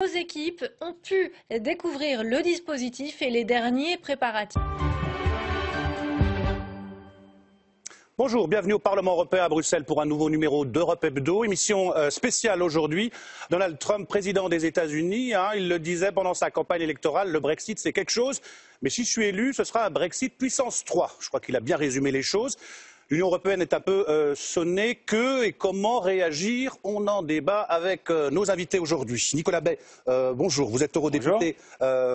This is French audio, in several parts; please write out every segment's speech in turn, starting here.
Nos équipes ont pu découvrir le dispositif et les derniers préparatifs. Bonjour, bienvenue au Parlement européen à Bruxelles pour un nouveau numéro d'Europe Hebdo. Émission spéciale aujourd'hui. Donald Trump, président des États-Unis, il le disait pendant sa campagne électorale, le Brexit c'est quelque chose, mais si je suis élu, ce sera un Brexit puissance 3. Je crois qu'il a bien résumé les choses. L'Union européenne est un peu sonnée. Que et comment réagir? On en débat avec nos invités aujourd'hui. Nicolas Bay, bonjour. Vous êtes eurodéputé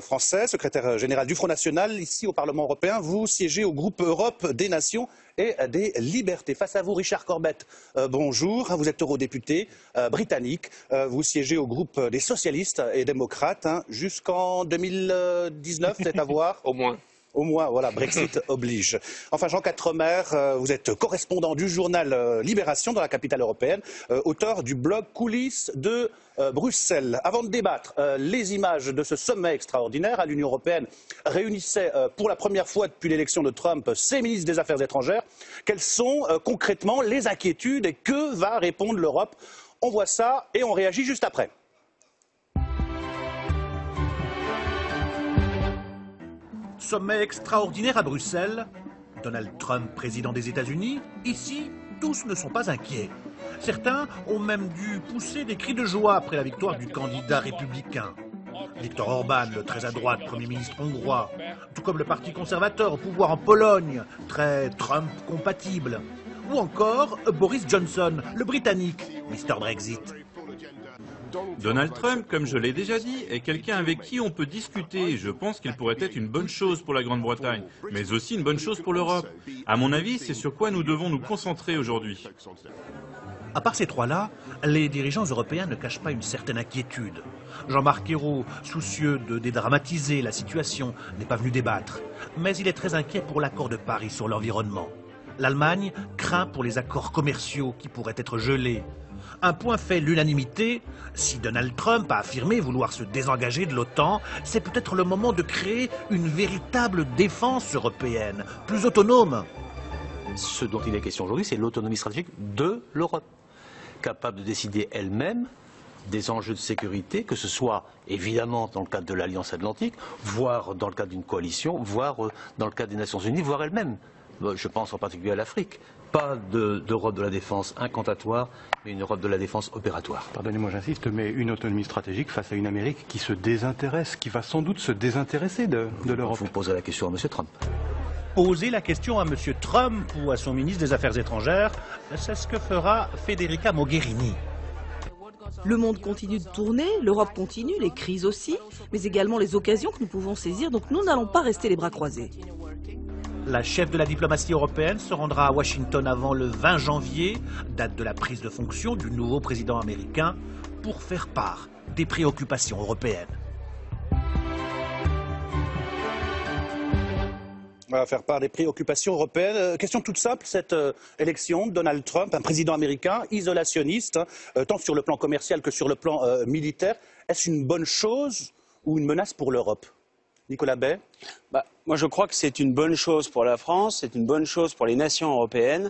français, secrétaire général du Front National. Ici au Parlement européen, vous siégez au groupe Europe des Nations et des Libertés. Face à vous, Richard Corbett, bonjour. Vous êtes eurodéputé britannique. Vous siégez au groupe des socialistes et démocrates jusqu'en 2019, c'est à voir. Au moins. Au moins, voilà, Brexit oblige. Enfin, Jean Quatremer, vous êtes correspondant du journal Libération dans la capitale européenne, auteur du blog Coulisses de Bruxelles. Avant de débattre, les images de ce sommet extraordinaire à l'Union européenne réunissaient pour la première fois depuis l'élection de Trump ses ministres des Affaires étrangères. Quelles sont concrètement les inquiétudes et que va répondre l'Europe? On voit ça et on réagit juste après. Sommet extraordinaire à Bruxelles. Donald Trump, président des États-Unis. Ici, tous ne sont pas inquiets. Certains ont même dû pousser des cris de joie après la victoire du candidat républicain. Viktor Orban, le très à droite Premier ministre hongrois, tout comme le Parti conservateur au pouvoir en Pologne, très Trump compatible. Ou encore Boris Johnson, le Britannique, Mr Brexit. Donald Trump, comme je l'ai déjà dit, est quelqu'un avec qui on peut discuter. Je pense qu'il pourrait être une bonne chose pour la Grande-Bretagne, mais aussi une bonne chose pour l'Europe. À mon avis, c'est sur quoi nous devons nous concentrer aujourd'hui. À part ces trois-là, les dirigeants européens ne cachent pas une certaine inquiétude. Jean-Marc Ayrault, soucieux de dédramatiser la situation, n'est pas venu débattre. Mais il est très inquiet pour l'accord de Paris sur l'environnement. L'Allemagne craint pour les accords commerciaux qui pourraient être gelés. Un point fait l'unanimité, si Donald Trump a affirmé vouloir se désengager de l'OTAN, c'est peut-être le moment de créer une véritable défense européenne, plus autonome. Ce dont il est question aujourd'hui, c'est l'autonomie stratégique de l'Europe, capable de décider elle-même des enjeux de sécurité, que ce soit évidemment dans le cadre de l'Alliance Atlantique, voire dans le cadre d'une coalition, voire dans le cadre des Nations Unies, voire elle-même. Je pense en particulier à l'Afrique. Pas d'Europe de la défense incantatoire, mais une Europe de la défense opératoire. Pardonnez-moi, j'insiste, mais une autonomie stratégique face à une Amérique qui se désintéresse, qui va sans doute se désintéresser de l'Europe. Vous posez la question à M. Trump. Poser la question à M. Trump ou à son ministre des Affaires étrangères, c'est ce que fera Federica Mogherini. Le monde continue de tourner, l'Europe continue, les crises aussi, mais également les occasions que nous pouvons saisir, donc nous n'allons pas rester les bras croisés. La chef de la diplomatie européenne se rendra à Washington avant le 20 janvier, date de la prise de fonction du nouveau président américain, pour faire part des préoccupations européennes. On va faire part des préoccupations européennes. Question toute simple, cette élection de Donald Trump, un président américain isolationniste, tant sur le plan commercial que sur le plan militaire, est-ce une bonne chose ou une menace pour l'Europe? Nicolas Bay? Moi, je crois que c'est une bonne chose pour la France, c'est une bonne chose pour les nations européennes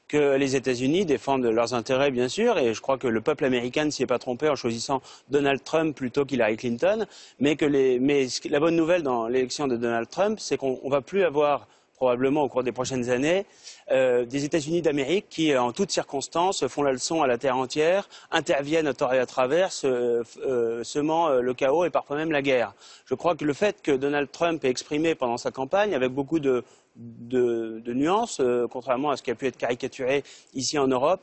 que les États-Unis défendent leurs intérêts, bien sûr, et je crois que le peuple américain ne s'y est pas trompé en choisissant Donald Trump plutôt qu'Hillary Clinton, mais la bonne nouvelle dans l'élection de Donald Trump, c'est qu'on ne va plus avoir probablement au cours des prochaines années, des États-Unis d'Amérique qui, en toutes circonstances, font la leçon à la terre entière, interviennent à tort et à travers, semant le chaos et parfois même la guerre. Je crois que le fait que Donald Trump ait exprimé pendant sa campagne, avec beaucoup de nuances, contrairement à ce qui a pu être caricaturé ici en Europe,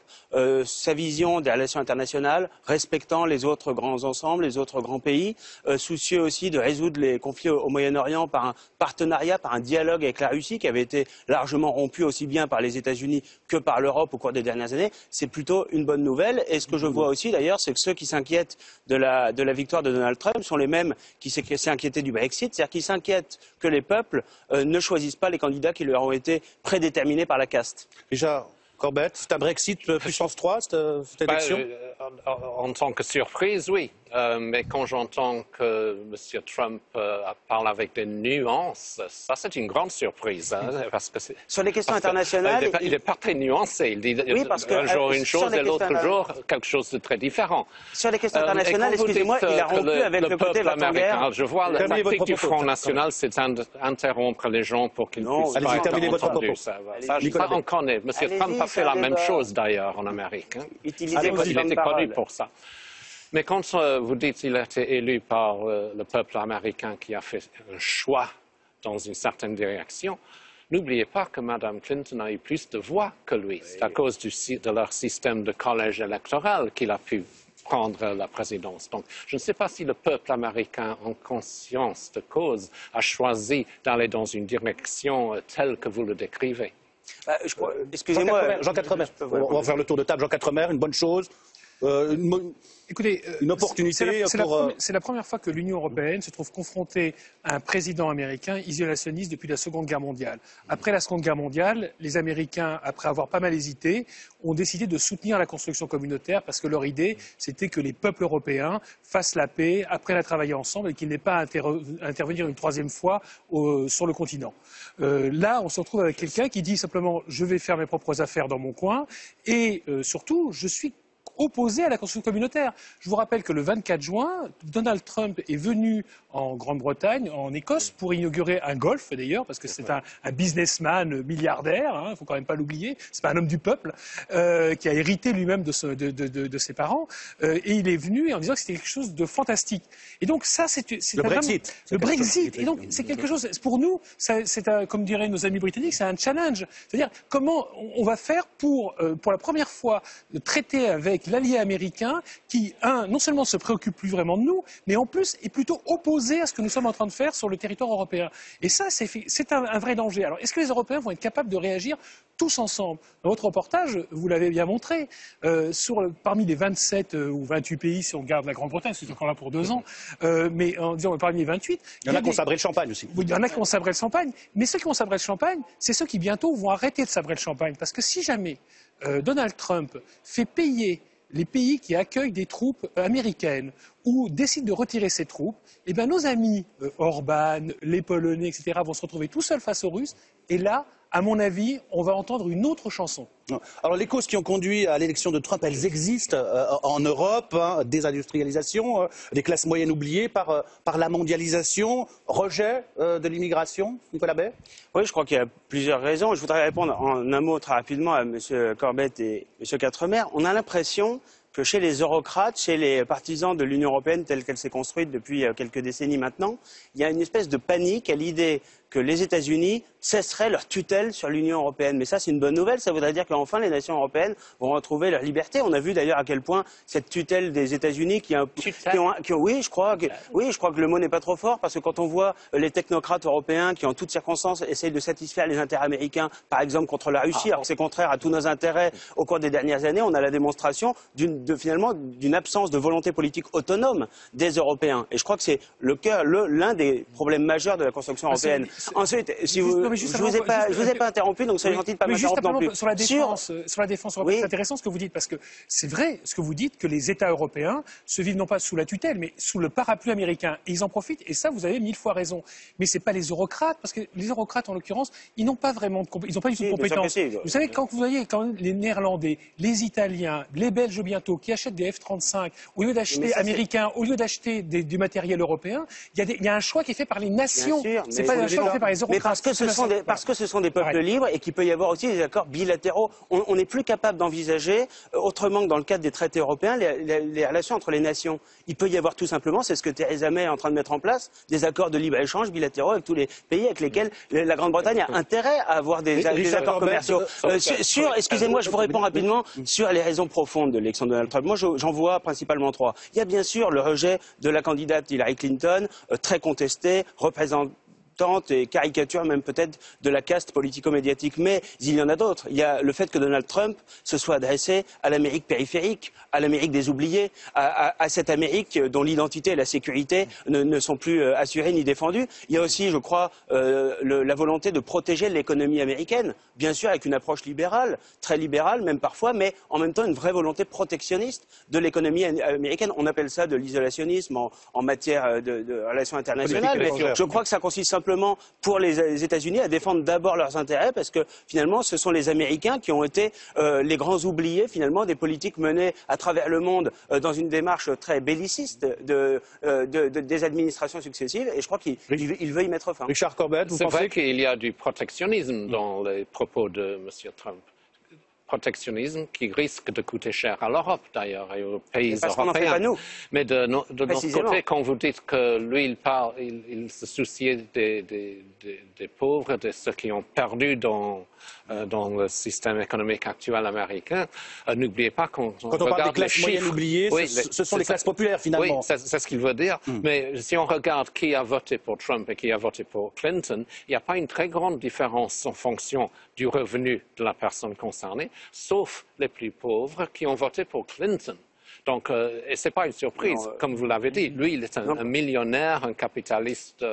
sa vision des relations internationales, respectant les autres grands ensembles, les autres grands pays, soucieux aussi de résoudre les conflits au Moyen-Orient par un partenariat, par un dialogue avec la Russie qui avait été largement rompu aussi bien par les États-Unis que par l'Europe au cours des dernières années, c'est plutôt une bonne nouvelle. Et ce que je vois aussi d'ailleurs, c'est que ceux qui s'inquiètent de la victoire de Donald Trump sont les mêmes qui s'est inquiétés du Brexit, c'est-à-dire qu'ils s'inquiètent que les peuples ne choisissent pas les candidats qui leur ont été prédéterminés par la caste. Richard Corbett, c'est un Brexit puissance 3, cette élection? En tant que surprise, oui. Mais quand j'entends que M. Trump parle avec des nuances, ça c'est une grande surprise. Parce que sur les questions internationales... il n'est pas très nuancé. Il dit oui, parce que, un jour une chose et l'autre jour quelque chose de très différent. Sur les questions internationales, excusez-moi, il a rompu avec le côté américain. Je vois la tactique du Front National, c'est d'interrompre les gens pour qu'ils puissent pas être entendus. Ça, on connaît. M. Trump a fait la même chose d'ailleurs en Amérique. Il était connu pour ça. Mais quand vous dites qu'il a été élu par le peuple américain qui a fait un choix dans une certaine direction, n'oubliez pas que Mme Clinton a eu plus de voix que lui. C'est à cause de leur système de collège électoral qu'il a pu prendre la présidence. Donc, je ne sais pas si le peuple américain, en conscience de cause, a choisi d'aller dans une direction telle que vous le décrivez. Excusez-moi, Jean Quatremer. On va faire le tour de table. Jean Quatremer, une bonne chose. Écoutez, une opportunité c'est la première fois que l'Union européenne se trouve confrontée à un président américain isolationniste depuis la Seconde Guerre mondiale. Après la Seconde Guerre mondiale, les Américains, après avoir pas mal hésité, ont décidé de soutenir la construction communautaire parce que leur idée, c'était que les peuples européens fassent la paix, apprennent à travailler ensemble et qu'ils n'aient pas à intervenir une troisième fois sur le continent. Là, on se retrouve avec quelqu'un qui dit simplement « je vais faire mes propres affaires dans mon coin » et surtout, je suis opposé à la construction communautaire. Je vous rappelle que le 24 juin, Donald Trump est venu en Grande-Bretagne, en Écosse, pour inaugurer un golf d'ailleurs, parce que c'est un businessman milliardaire, il ne faut quand même pas l'oublier, c'est pas un homme du peuple, qui a hérité lui-même de ses parents, et il est venu en disant que c'était quelque chose de fantastique. Et donc ça, c'est le Brexit. Le Brexit. Et donc c'est quelque chose, pour nous, comme diraient nos amis britanniques, c'est un challenge. C'est-à-dire comment on va faire pour la première fois, traiter avec l'allié américain qui, non seulement se préoccupe plus vraiment de nous, mais en plus est plutôt opposé à ce que nous sommes en train de faire sur le territoire européen. Et ça, c'est un vrai danger. Alors, est-ce que les Européens vont être capables de réagir tous ensemble? Dans votre reportage, vous l'avez bien montré, parmi les 27 ou 28 pays, si on garde la Grande-Bretagne, c'est encore là pour 2 ans, mais en disant parmi les 28... Il y en a qui ont sabré le champagne aussi. Oui, il y en a qui ont sabré le champagne, mais ceux qui ont sabré le champagne, c'est ceux qui bientôt vont arrêter de sabrer le champagne. Parce que si jamais Donald Trump fait payer les pays qui accueillent des troupes américaines ou décident de retirer ces troupes, eh bien nos amis Orban, les Polonais, etc. vont se retrouver tout seuls face aux Russes. Et là, à mon avis, on va entendre une autre chanson. Alors les causes qui ont conduit à l'élection de Trump, elles existent en Europe, désindustrialisation, des classes moyennes oubliées par la mondialisation, rejet de l'immigration. Nicolas Bay? Oui, je crois qu'il y a plusieurs raisons. Je voudrais répondre en un mot très rapidement à M. Corbett et M. Quatremer. On a l'impression que chez les eurocrates, chez les partisans de l'Union européenne telle qu'elle s'est construite depuis quelques décennies maintenant, il y a une espèce de panique à l'idée que les États-Unis cesseraient leur tutelle sur l'Union européenne. Mais ça, c'est une bonne nouvelle. Ça voudrait dire qu'enfin, les nations européennes vont retrouver leur liberté. On a vu d'ailleurs à quel point cette tutelle des États-Unis oui, je crois que le mot n'est pas trop fort, parce que quand on voit les technocrates européens qui, en toutes circonstances, essayent de satisfaire les intérêts américains, par exemple contre la Russie, alors que c'est contraire à tous nos intérêts au cours des dernières années, on a la démonstration finalement d'une absence de volonté politique autonome des Européens. Et je crois que c'est l'un des problèmes majeurs de la construction européenne. Ensuite, si je ne vous ai pas interrompu, donc soyez gentil de ne pas m'interrompre non plus. Sur la défense européenne, c'est intéressant ce que vous dites, parce que c'est vrai ce que vous dites, que les États européens se vivent non pas sous la tutelle, mais sous le parapluie américain. Et ils en profitent, et ça, vous avez 1000 fois raison. Mais ce n'est pas les eurocrates, parce que les eurocrates, en l'occurrence, ils n'ont pas vraiment ils n'ont pas du tout de compétences. Vous savez, quand vous voyez les Néerlandais, les Italiens, les Belges bientôt, qui achètent des F-35, au lieu d'acheter américains, au lieu d'acheter du matériel européen, il y a un choix qui est fait par les nations. C'est pas un choix qui est fait par les eurocrates. Mais parce que ce sont des peuples libres et qu'il peut y avoir aussi des accords bilatéraux. On n'est plus capable d'envisager, autrement que dans le cadre des traités européens, les relations entre les nations. Il peut y avoir tout simplement, c'est ce que Theresa May est en train de mettre en place, des accords de libre-échange bilatéraux avec tous les pays avec lesquels la Grande-Bretagne a intérêt à avoir des accords commerciaux. Excusez-moi, je vous réponds rapidement sur les raisons profondes de l'élection de Donald Trump. Moi, j'en vois principalement 3. Il y a bien sûr le rejet de la candidate Hillary Clinton, très contestée, représente tente et caricature même peut-être de la caste politico-médiatique. Mais il y en a d'autres. Il y a le fait que Donald Trump se soit adressé à l'Amérique périphérique, à l'Amérique des oubliés, à cette Amérique dont l'identité et la sécurité ne sont plus assurées ni défendues. Il y a aussi, je crois, la volonté de protéger l'économie américaine, bien sûr avec une approche libérale, très libérale même parfois, mais en même temps une vraie volonté protectionniste de l'économie américaine. On appelle ça de l'isolationnisme en matière de relations internationales. Mais je crois que ça consiste simplement pour les États-Unis à défendre d'abord leurs intérêts, parce que finalement ce sont les Américains qui ont été les grands oubliés finalement des politiques menées à travers le monde dans une démarche très belliciste des administrations successives, et je crois qu'il veut y mettre fin. Richard Corbett, vous pensez? C'est vrai qu'il y a du protectionnisme dans les propos de M. Trump. Protectionnisme qui risque de coûter cher à l'Europe d'ailleurs et aux pays européens. Mais de notre côté, quand vous dites que lui il se souciait des pauvres, de ceux qui ont perdu dans le système économique actuel américain, n'oubliez pas quand on parle des classes moyennes oubliées, ce sont les classes populaires finalement. Oui, c'est ce qu'il veut dire. Mais si on regarde qui a voté pour Trump et qui a voté pour Clinton, il n'y a pas une très grande différence en fonction du revenu de la personne concernée, sauf les plus pauvres qui ont voté pour Clinton. Donc, et ce n'est pas une surprise, comme vous l'avez dit. Lui, il est un millionnaire, un capitaliste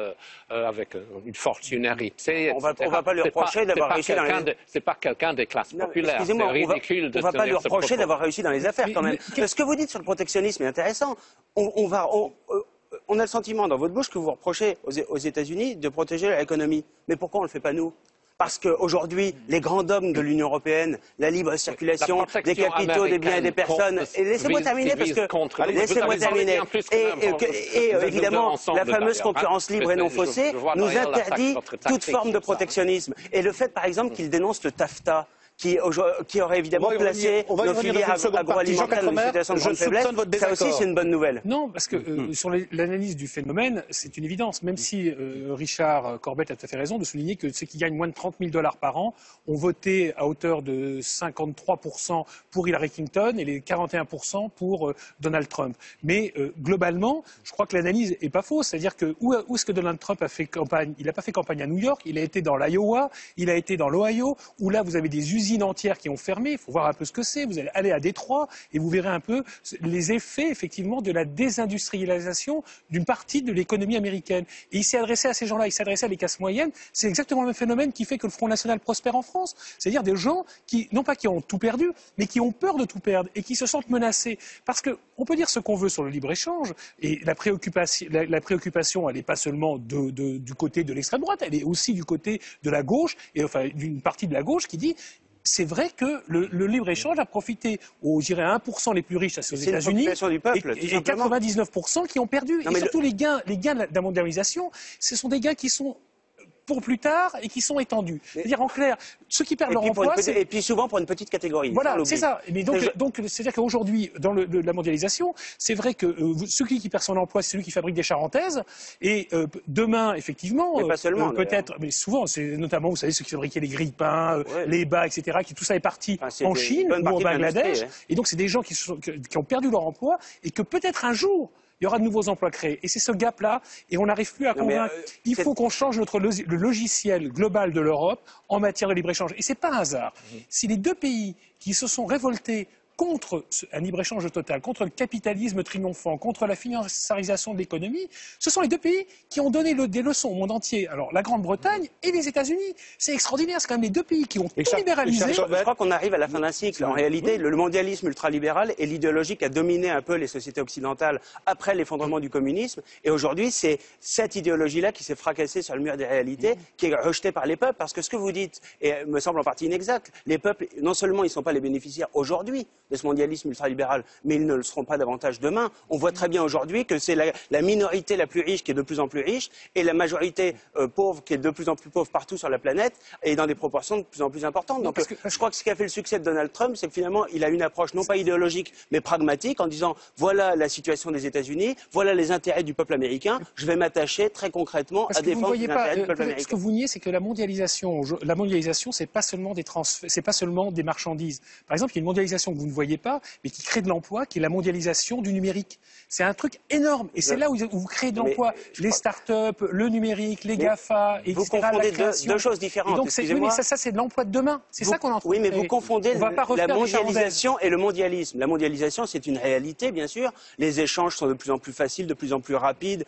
avec une fortune héritée. On ne va pas lui reprocher d'avoir réussi dans les... C'est pas quelqu'un des classes populaires. C'est ridicule de on ne va pas lui reprocher d'avoir réussi dans les affaires quand même. Ce que vous dites sur le protectionnisme est intéressant. On a le sentiment dans votre bouche que vous reprochez aux États-Unis de protéger l'économie. Mais pourquoi on ne le fait pas nous ? Parce qu'aujourd'hui, les grands dogmes de l'Union européenne, la libre circulation des capitaux, des biens et des personnes, et laissez-moi terminer parce que laissez-moi terminer. Et évidemment, la fameuse concurrence libre et non faussée nous interdit toute forme de protectionnisme. Et le fait, par exemple, qu'il dénonce le TAFTA, qui aurait évidemment placé nos filières agroalimentaires dans une situation de grande faiblesse, ça aussi c'est une bonne nouvelle. Non, parce que sur l'analyse du phénomène, c'est une évidence. Même si Richard Corbett a tout à fait raison de souligner que ceux qui gagnent moins de $30 000 par an ont voté à hauteur de 53% pour Hillary Clinton et les 41% pour Donald Trump. Mais globalement, je crois que l'analyse n'est pas fausse. C'est-à-dire que où est-ce que Donald Trump a fait campagne? Il n'a pas fait campagne à New York, il a été dans l'Iowa, il a été dans l'Ohio, où là vous avez des usines entières qui ont fermé. Il faut voir un peu ce que c'est. Vous allez aller à Détroit et vous verrez un peu les effets effectivement de la désindustrialisation d'une partie de l'économie américaine. Et il s'est adressé à ces gens-là, il s'est adressé à les classes moyennes. C'est exactement le même phénomène qui fait que le Front National prospère en France. C'est-à-dire des gens qui, non pas qui ont tout perdu, mais qui ont peur de tout perdre et qui se sentent menacés. Parce qu'on peut dire ce qu'on veut sur le libre-échange, et la préoccupation, elle n'est pas seulement du côté de l'extrême droite, elle est aussi du côté de la gauche, et enfin d'une partie de la gauche qui dit c'est vrai que le libre-échange a profité aux, je dirais, 1% les plus riches, c'est aux États-Unis, et 99% qui ont perdu. Et surtout les gains de la mondialisation, ce sont des gains qui sont pour plus tard et qui sont étendus. C'est-à-dire en clair, ceux qui perdent leur emploi... Et puis souvent pour une petite catégorie. Voilà, c'est ça. Mais donc c'est-à-dire qu'aujourd'hui, dans la mondialisation, c'est vrai que celui qui perd son emploi, c'est celui qui fabrique des charentaises. Et demain, effectivement, peut-être, mais souvent, c'est notamment, vous savez, ceux qui fabriquaient les grille-pains, les bas, etc., qui tout ça est parti en Chine ou au Bangladesh. Et donc c'est des gens qui ont perdu leur emploi et que peut-être un jour, il y aura de nouveaux emplois créés. Et c'est ce gap-là, et on n'arrive plus à convaincre. Il faut qu'on change le logiciel global de l'Europe en matière de libre-échange. Et ce n'est pas un hasard. Si les deux pays qui se sont révoltés contre un libre-échange total, contre le capitalisme triomphant, contre la financiarisation de l'économie, ce sont les deux pays qui ont donné des leçons au monde entier. Alors, la Grande-Bretagne et les États-Unis. C'est extraordinaire, c'est quand même les deux pays qui ont tout libéralisé. Je crois qu'on arrive à la fin d'un cycle. En réalité, le mondialisme ultralibéral est l'idéologie qui a dominé un peu les sociétés occidentales après l'effondrement du communisme. Et aujourd'hui, c'est cette idéologie-là qui s'est fracassée sur le mur des réalités, qui est rejetée par les peuples. Parce que ce que vous dites me semble en partie inexact. Les peuples, non seulement ils ne sont pas les bénéficiaires aujourd'hui de ce mondialisme ultralibéral, mais ils ne le seront pas davantage demain. On voit très bien aujourd'hui que c'est la minorité la plus riche qui est de plus en plus riche et la majorité pauvre qui est de plus en plus pauvre partout sur la planète et dans des proportions de plus en plus importantes. Donc je crois que ce qui a fait le succès de Donald Trump, c'est que finalement il a une approche non pas idéologique mais pragmatique en disant voilà la situation des États-Unis, voilà les intérêts du peuple américain, je vais m'attacher très concrètement à défendre les intérêts du peuple américain. Ce que vous niez, c'est que la mondialisation, c'est pas seulement des marchandises. Par exemple, il y a une mondialisation que vous ne voyez voyez pas, mais qui crée de l'emploi, qui est la mondialisation du numérique. C'est un truc énorme. Et c'est là où vous créez de l'emploi. Les start-up, le numérique, les GAFA, etc. Vous confondez deux choses différentes. Et donc, ça, c'est de l'emploi de demain. C'est ça qu'on est en train de Oui, mais vous confondez la mondialisation et le mondialisme. La mondialisation, c'est une réalité, bien sûr. Les échanges sont de plus en plus faciles, de plus en plus rapides,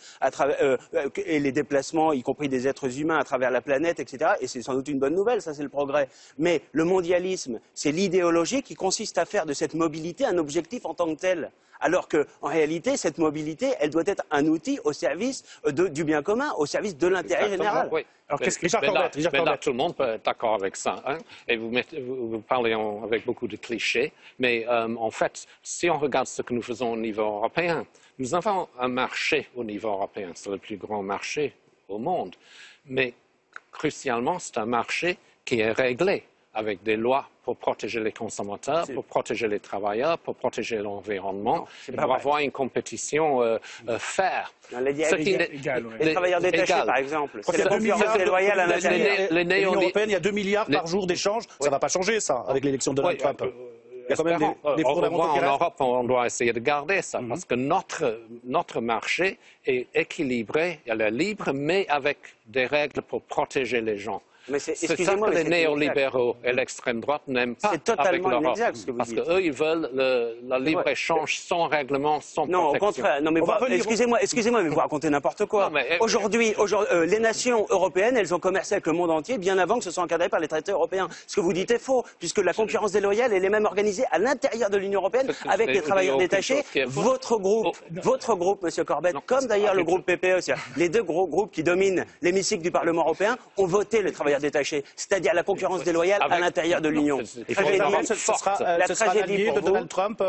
et les déplacements, y compris des êtres humains à travers la planète, etc. Et c'est sans doute une bonne nouvelle, ça c'est le progrès. Mais le mondialisme, c'est l'idéologie qui consiste à faire de cette mobilité un objectif en tant que tel. Alors qu'en réalité, cette mobilité, elle doit être un outil au service du bien commun, au service de l'intérêt général. Oui. Alors, Richard Corbett, tout le monde peut être d'accord avec ça. Hein? Et vous parlez avec beaucoup de clichés. Mais en fait, si on regarde ce que nous faisons au niveau européen, nous avons un marché au niveau européen. C'est le plus grand marché au monde. Mais crucialement, c'est un marché qui est réglé avec des lois pour protéger les consommateurs, pour protéger les travailleurs, pour protéger l'environnement, pour avoir une compétition fair. Les travailleurs détachés, par exemple. C'est la concurrence déloyale à l'intérieur. L'Union européenne, il y a 2 milliards par jour d'échanges. Ça ne va pas changer, ça, avec l'élection de Donald Trump. Il y a quand même des fondamentaux qui restent. En Europe, on doit essayer de garder ça, parce que notre marché est équilibré, il est libre, mais avec des règles pour protéger les gens. C'est ça que les néolibéraux et l'extrême droite n'aiment pas avec l'Europe. Parce qu'eux, ils veulent le libre-échange sans règlement, sans protection. Non, au contraire. Non, mais excusez-moi, mais vous racontez n'importe quoi. Aujourd'hui, les nations européennes, elles ont commercé avec le monde entier bien avant que ce soit encadré par les traités européens. Ce que vous dites est faux, puisque la concurrence déloyale, elle est même organisée à l'intérieur de l'Union européenne avec les travailleurs détachés. Votre groupe, Monsieur Corbett, comme d'ailleurs le groupe PPE, c'est-à-dire les deux gros groupes qui dominent l'hémicycle du Parlement européen, ont voté les travailleurs détachés, c'est-à-dire la concurrence déloyale à l'intérieur de l'Union. Ce sera l'allié de Donald Trump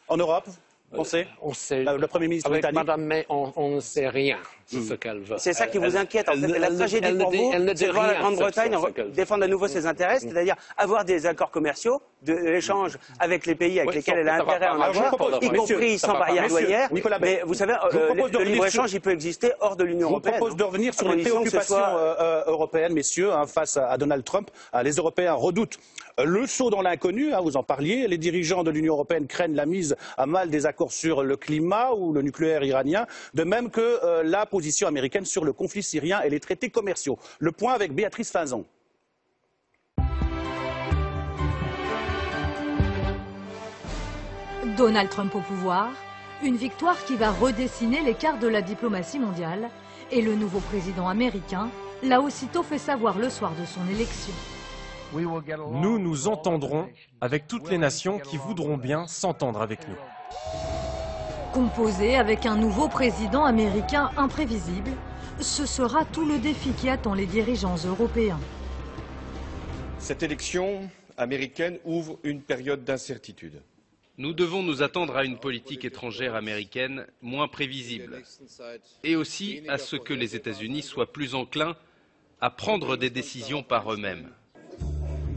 en Europe, on sait. Le Premier ministre britannique. Madame May, on ne sait rien de ce qu'elle veut. C'est ça qui vous inquiète, en fait. La tragédie pour vous, c'est de voir la Grande-Bretagne défendre à nouveau ses intérêts, c'est-à-dire avoir des accords commerciaux, de l'échange avec les pays avec lesquels elle a intérêt à en avoir, y compris sans barrière douanière. Mais vous savez, le libre-échange, il peut exister hors de l'Union européenne. Je vous propose de revenir sur les préoccupations européennes, messieurs, face à Donald Trump. Les Européens redoutent le saut dans l'inconnu, vous en parliez. Les dirigeants de l'Union européenne craignent la mise à mal des accords sur le climat ou le nucléaire iranien, de même que la position américaine sur le conflit syrien et les traités commerciaux. Le point avec Béatrice Finzon. Donald Trump au pouvoir, une victoire qui va redessiner les cartes de la diplomatie mondiale, et le nouveau président américain l'a aussitôt fait savoir le soir de son élection. Nous nous entendrons avec toutes les nations qui voudront bien s'entendre avec nous. Composé avec un nouveau président américain imprévisible, ce sera tout le défi qui attend les dirigeants européens. Cette élection américaine ouvre une période d'incertitude. Nous devons nous attendre à une politique étrangère américaine moins prévisible et aussi à ce que les États-Unis soient plus enclins à prendre des décisions par eux-mêmes.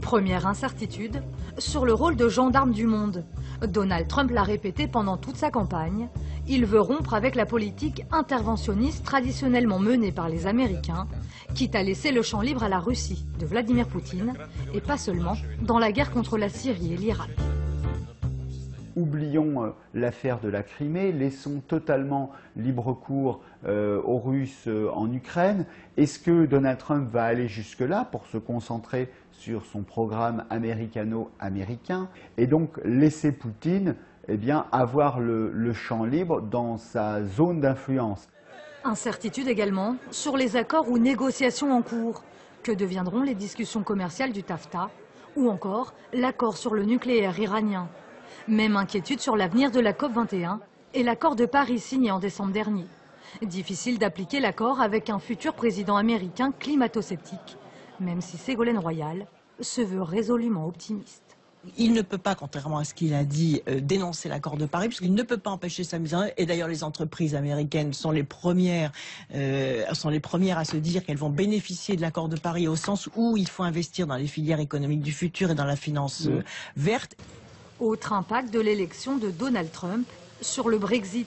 Première incertitude, sur le rôle de gendarme du monde. Donald Trump l'a répété pendant toute sa campagne. Il veut rompre avec la politique interventionniste traditionnellement menée par les Américains, quitte à laisser le champ libre à la Russie de Vladimir Poutine, et pas seulement dans la guerre contre la Syrie et l'Irak. Oublions l'affaire de la Crimée, laissons totalement libre cours aux Russes en Ukraine. Est-ce que Donald Trump va aller jusque-là pour se concentrer sur son programme américano-américain et donc laisser Poutine avoir le champ libre dans sa zone d'influence? Incertitude également sur les accords ou négociations en cours. Que deviendront les discussions commerciales du TAFTA ou encore l'accord sur le nucléaire iranien? Même inquiétude sur l'avenir de la COP21 et l'accord de Paris signé en décembre dernier. Difficile d'appliquer l'accord avec un futur président américain climato-sceptique, même si Ségolène Royal se veut résolument optimiste. Il ne peut pas, contrairement à ce qu'il a dit, dénoncer l'accord de Paris, puisqu'il ne peut pas empêcher sa mise en œuvre. Et d'ailleurs, les entreprises américaines sont les premières à se dire qu'elles vont bénéficier de l'accord de Paris au sens où il faut investir dans les filières économiques du futur et dans la finance verte. Autre impact de l'élection de Donald Trump sur le Brexit.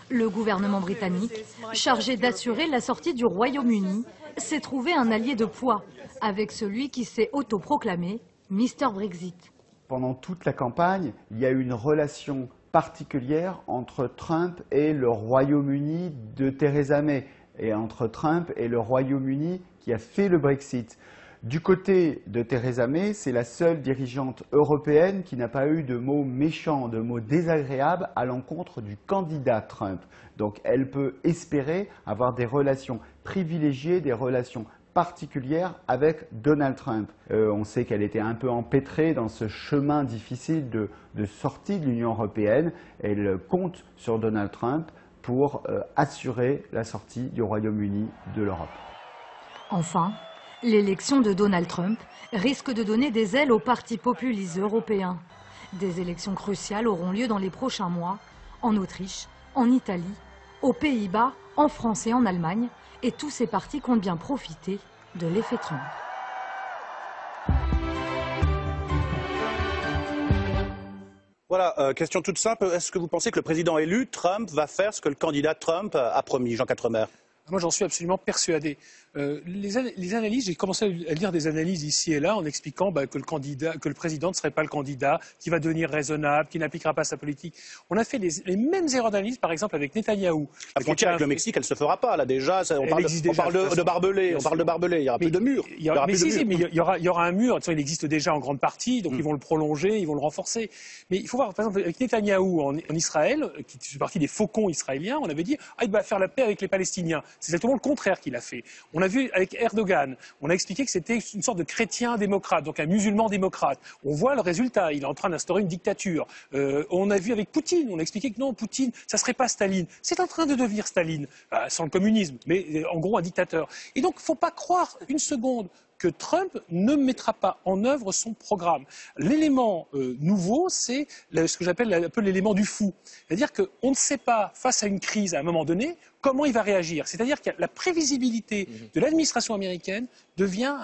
Le gouvernement britannique, chargé d'assurer la sortie du Royaume-Uni, s'est trouvé un allié de poids avec celui qui s'est autoproclamé Mr Brexit. pendant toute la campagne, il y a eu une relation particulière entre Trump et le Royaume-Uni de Theresa May, et entre Trump et le Royaume-Uni qui a fait le Brexit. Du côté de Theresa May, c'est la seule dirigeante européenne qui n'a pas eu de mots méchants, de mots désagréables à l'encontre du candidat Trump. Donc elle peut espérer avoir des relations privilégiées, des relations particulière avec Donald Trump. On sait qu'elle était un peu empêtrée dans ce chemin difficile de sortie de l'Union européenne. Elle compte sur Donald Trump pour assurer la sortie du Royaume-Uni de l'Europe. Enfin, l'élection de Donald Trump risque de donner des ailes aux partis populistes européens. Des élections cruciales auront lieu dans les prochains mois, en Autriche, en Italie, aux Pays-Bas, en France et en Allemagne, et tous ces partis comptent bien profiter de l'effet Trump. Voilà, question toute simple. Est-ce que vous pensez que le président élu, Trump, va faire ce que le candidat Trump a promis, Jean Quatremer? Moi, j'en suis absolument persuadé. Les analyses, j'ai commencé à lire des analyses ici et là en expliquant que le président ne serait pas le candidat, qui va devenir raisonnable, qui n'appliquera pas sa politique. On a fait les mêmes erreurs d'analyse, par exemple, avec Netanyahou. La frontière avec le Mexique, elle ne se fera pas, là, déjà. On parle de barbelés. On parle de barbelés. Il n'y aura plus de mur. Il y aura un mur. Il existe déjà en grande partie, donc ils vont le prolonger, ils vont le renforcer. Mais il faut voir, par exemple, avec Netanyahou en Israël, qui fait partie des faucons israéliens, on avait dit il va faire la paix avec les Palestiniens. C'est exactement le contraire qu'il a fait. On a vu avec Erdogan, on a expliqué que c'était une sorte de chrétien démocrate, donc un musulman démocrate. On voit le résultat, il est en train d'instaurer une dictature. On a vu avec Poutine, on a expliqué que non, Poutine, ça serait pas Staline. C'est en train de devenir Staline, sans le communisme, mais en gros un dictateur. Et donc, il ne faut pas croire une seconde que Trump ne mettra pas en œuvre son programme. L'élément nouveau, c'est ce que j'appelle un peu l'élément du fou. C'est-à-dire qu'on ne sait pas, face à une crise à un moment donné, comment il va réagir. C'est-à-dire que la prévisibilité de l'administration américaine devient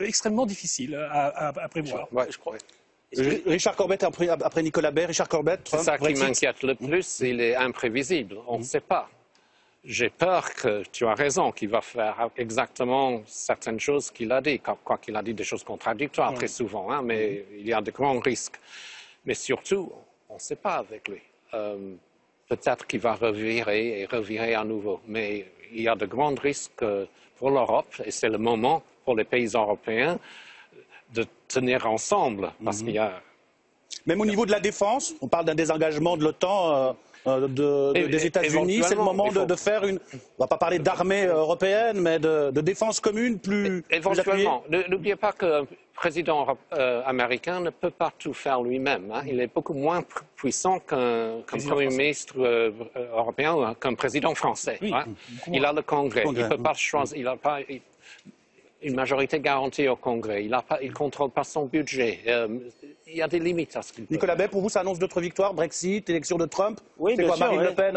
extrêmement difficile à prévoir. Ouais, je crois. Richard Corbett après Nicolas Baer. Richard Corbett, Trump, c'est ça qui m'inquiète le plus, il est imprévisible. On ne sait pas. J'ai peur que tu as raison, qu'il va faire exactement certaines choses qu'il a dit, quoi qu'il a dit des choses contradictoires très souvent, hein, mais il y a de grands risques. Mais surtout, on ne sait pas avec lui. Peut-être qu'il va revirer à nouveau, mais il y a de grands risques pour l'Europe, et c'est le moment pour les pays européens de tenir ensemble, parce qu'il y a... Même au niveau de la défense, on parle d'un désengagement de l'OTAN... des États-Unis, c'est le moment de faire une... On ne va pas parler d'armée européenne, mais de défense commune plus éventuellement. N'oubliez pas que le président américain ne peut pas tout faire lui-même. Hein. Il est beaucoup moins puissant qu'un Premier ministre européen ou qu'un président français. Oui. Hein. Il a le Congrès. Il ne peut pas choisir. Il n'a pas une majorité garantie au Congrès. Il ne contrôle pas son budget. Il y a des limites à ce qu'il peut Nicolas faire. Bay, pour vous, ça annonce d'autres victoires? Brexit, élection de Trump? Oui, c'est quoi, Marine Le Pen,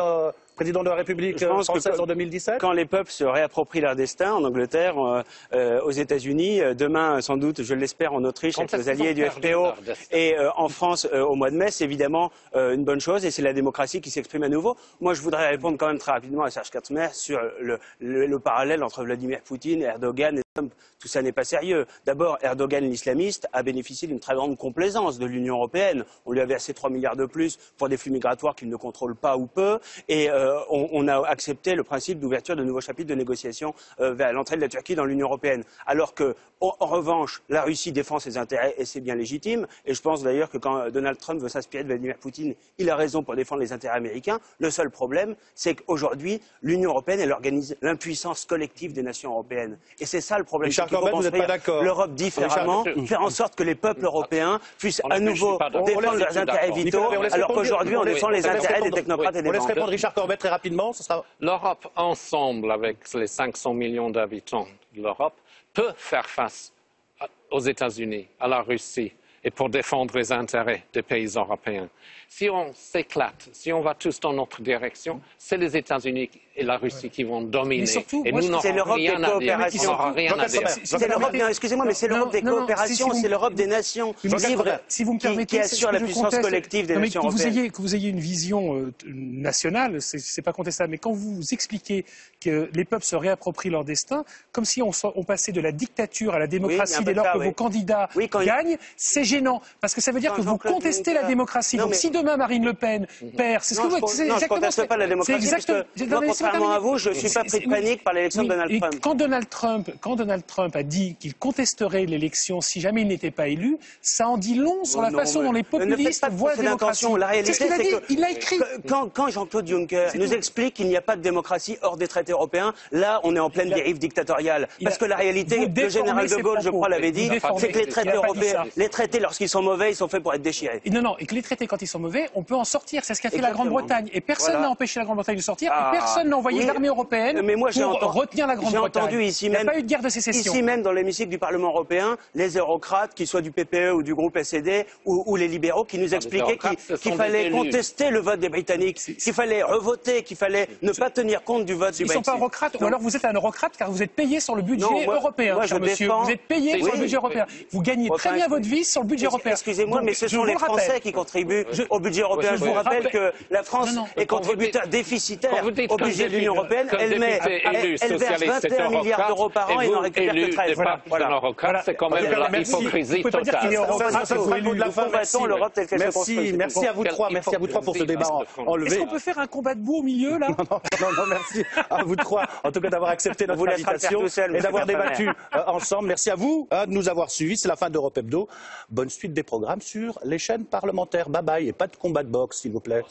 président de la République française en 2017? Quand les peuples se réapproprient leur destin, en Angleterre, aux États-Unis, demain, sans doute, je l'espère, en Autriche, avec nos alliés du FPO, et en France, au mois de mai, c'est évidemment une bonne chose, et c'est la démocratie qui s'exprime à nouveau. Moi, je voudrais répondre quand même très rapidement à Serge Quatremer sur le parallèle entre Vladimir Poutine, Erdogan et Trump. Tout ça n'est pas sérieux. D'abord, Erdogan, l'islamiste, a bénéficié d'une très grande complaisance de l'Union européenne. On lui a versé 3 milliards de plus pour des flux migratoires qu'il ne contrôle pas ou peu, et on a accepté le principe d'ouverture de nouveaux chapitres de négociations vers l'entrée de la Turquie dans l'Union européenne. Alors que, en revanche, la Russie défend ses intérêts et c'est bien légitime. Et je pense d'ailleurs que quand Donald Trump veut s'inspirer de Vladimir Poutine, il a raison pour défendre les intérêts américains. Le seul problème, c'est qu'aujourd'hui, l'Union européenne, elle organise l'impuissance collective des nations européennes. Et c'est ça le problème. Richard Corbett, vous n'êtes pas d'accord? L'Europe différemment, faire en sorte que les peuples européens puissent à nouveau défendre leurs intérêts vitaux, alors qu'aujourd'hui, on défend les intérêts des technocrates et des banques. On laisse répondre banques. Richard Corbett très rapidement. L'Europe, ensemble, avec les 500 millions d'habitants de l'Europe, peut faire face aux États-Unis, à la Russie, et pour défendre les intérêts des pays européens. Si on s'éclate, si on va tous dans notre direction, c'est les États-Unis et la Russie qui vont dominer. Surtout, et nous n'aurons rien à dire. C'est l'Europe, excusez-moi, mais c'est l'Europe des coopérations, c'est l'Europe des nations libres qui assure la puissance collective des nations européennes. Que vous ayez une vision nationale, c'est pas contestable, mais quand vous expliquez que les peuples se réapproprient leur destin, comme si on passait de la dictature à la démocratie dès lors que vos candidats gagnent, c'est gênant, parce que ça veut dire que vous contestez la démocratie. Donc si demain Marine Le Pen perd, c'est ce que vous... Non, je ne conteste pas la démocratie, parce que moi, contrairement à vous, je ne suis pas pris de panique par l'élection de Donald Trump. Quand Donald Trump a dit qu'il contesterait l'élection si jamais il n'était pas élu, ça en dit long sur la façon dont les populistes voient la démocratie. La réalité, c'est ce qu'il a dit, il l'a écrit. Quand Jean-Claude Juncker nous explique qu'il n'y a pas de démocratie hors des traités européens, là, on est en pleine dérive dictatoriale. Parce que la réalité, le général de Gaulle, je crois, l'avait dit, c'est que les traités européens, les traités, lorsqu'ils sont mauvais, ils sont faits pour être déchirés. Non, et que les traités, quand ils sont mauvais, on peut en sortir. C'est ce qu'a fait la Grande-Bretagne. Et personne n'a empêché la Grande-Bretagne de sortir. Et personne n'a envoyé l'armée européenne pour retenir la Grande-Bretagne. J'ai entendu ici même, il n'y a pas eu de guerre de sécession. Ici même, dans l'hémicycle du Parlement européen, les eurocrates, qu'ils soient du PPE ou du groupe SED ou les libéraux, qui nous expliquaient qu'il fallait contester le vote des Britanniques, qu'il fallait revoter, qu'il fallait ne pas tenir compte du vote du Brexit. Ils ne sont pas eurocrates, ou alors vous êtes un eurocrate car vous êtes payé sur le budget européen, cher monsieur. Vous êtes payé sur le budget européen. Vous gagnez très bien votre vie sur le budget européen. Excusez-moi, mais ce sont les Français qui contribuent au budget européen. Je vous rappelle que la France est contributeur déficitaire au budget de l'Union européenne. Elle verse 21 milliards d'euros par an et n'en récupère que 13. Voilà. C'est quand même l'hypocrisie totale. Merci à vous trois pour ce débat enlevé. Est-ce qu'on peut faire un combat debout au milieu, là? Non, merci à vous trois, en tout cas d'avoir accepté notre invitation et d'avoir débattu ensemble. Merci à vous de nous avoir suivis. C'est la fin d'Europe Hebdo. Bonne suite des programmes sur les chaînes parlementaires. Bye bye et pas de combat de boxe, s'il vous plaît.